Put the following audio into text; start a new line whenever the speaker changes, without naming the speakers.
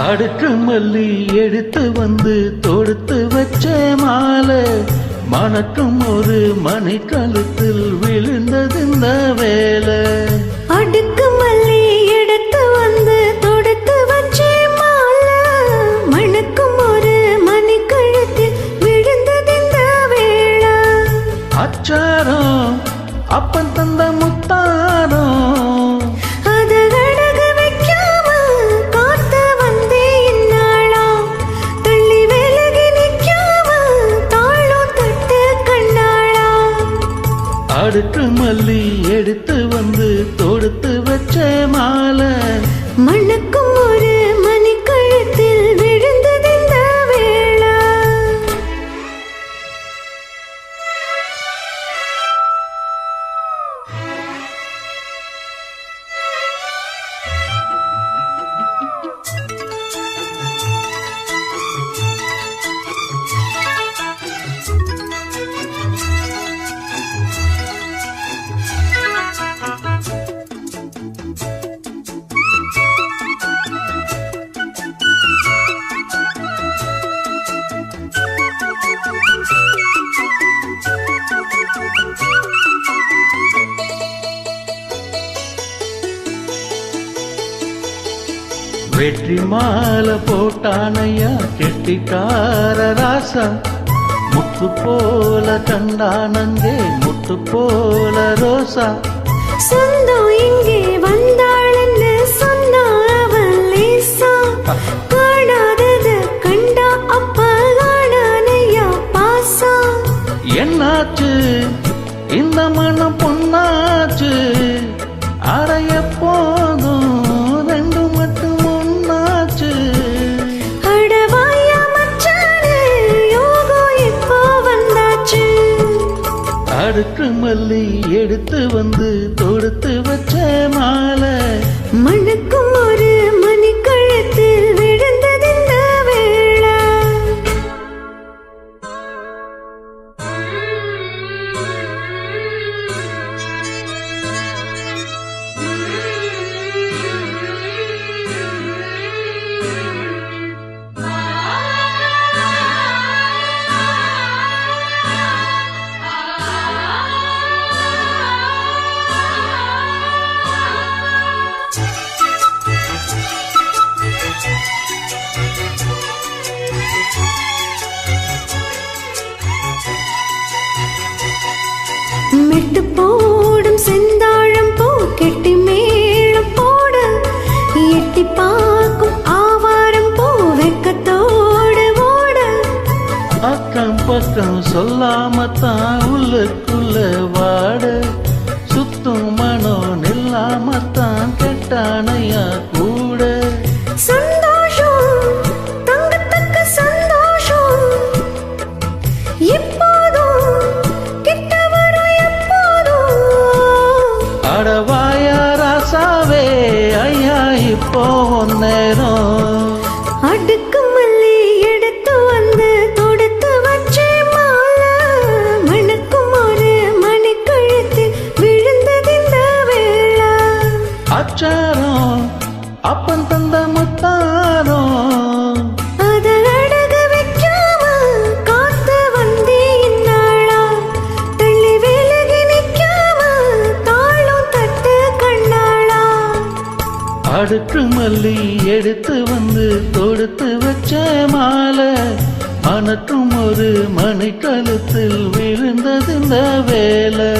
அடுக்கு மல்லி எடுத்து வந்து தொடுத்து வச்ச மாலை மணக்கும் ஒரு மணி கழுத்தில் விழுந்தது இந்த வேலை.
அடுக்கு மல்லி எடுத்து வந்து தொடுத்து வச்ச மாலை மணக்கும் ஒரு மணி கழுத்தில் விழுந்தது இந்த வேலை.
அச்சாரம் அப்பன் தந்த முத்தாரம் அடுக்கு மல்லி எடுத்து வந்து தொடுத்து வச்ச மாலை
மணக்கும் ஒரு மணி கழுத்தில் விழுந்தது இந்த வேளை.
வெற்றி மாலை போட்டானையா கெட்டிக்கார ராசா முத்து போல கண்டானங்கே முத்து போல ரோசா.
சொந்தம் இங்கே வந்தாளன்னு சொன்னா அவன் லேசா காணாதத கண்டா அப்ப காணானையா பாசா.
என்னாச்சு இந்த மனம் பொன்னாச்சு அடைய போதும் ரெண்டு மட்டும் ஒன்னாச்சு.
அடவாயா மச்சானே யோகம் இப்போ வந்தாச்சு.
அடுக்கு மல்லி எடுத்து வந்து தொடுத்து வச்ச மாலை
மணக்கும் ஒரு மணி கழுத்தில் விழுந்தது இந்த வேளை. மெட்டு போடும் செந்தாழம் பூ கெட்டி மேளம் போட எட்டி பார்க்கும் ஆவாரம் பூ வெக்கத்தோடு ஓட.
அக்கம் பக்கம் சொல்லாமத்தான் உள்ளுக்குள்ள வாட சுத்தும் மனோ நில்லாமத்தான் கெட்டானையா கூட.
சந்தோஷம் தங்கத்தக்க சந்தோஷம் எப்போதும் கிட்ட வரும் எப்போதும்.
அடவாயா ராசாவே ஐயா இப்போ நேரம்.
அடுக்கு மல்லி எடுத்து வந்து தொடுத்து வச்சே மாலை மணக்கும் ஒரு மணி கழுத்தில் விழுந்தது இந்த வேளை.
அச்சாரம் அப்பன் தந்த முத்தாரம்
அத அடக வைக்காம காத்து வந்தே இந்நாளா தள்ளி விலகி நிக்காம தாளும் தட்டு கண்ணாளா.
அடுக்கு மல்லி எடுத்து வந்து தொடுத்து வச்ச மாலை மணக்கும் ஒரு மணி கழுத்தில் விழுந்தது இந்த வேலை.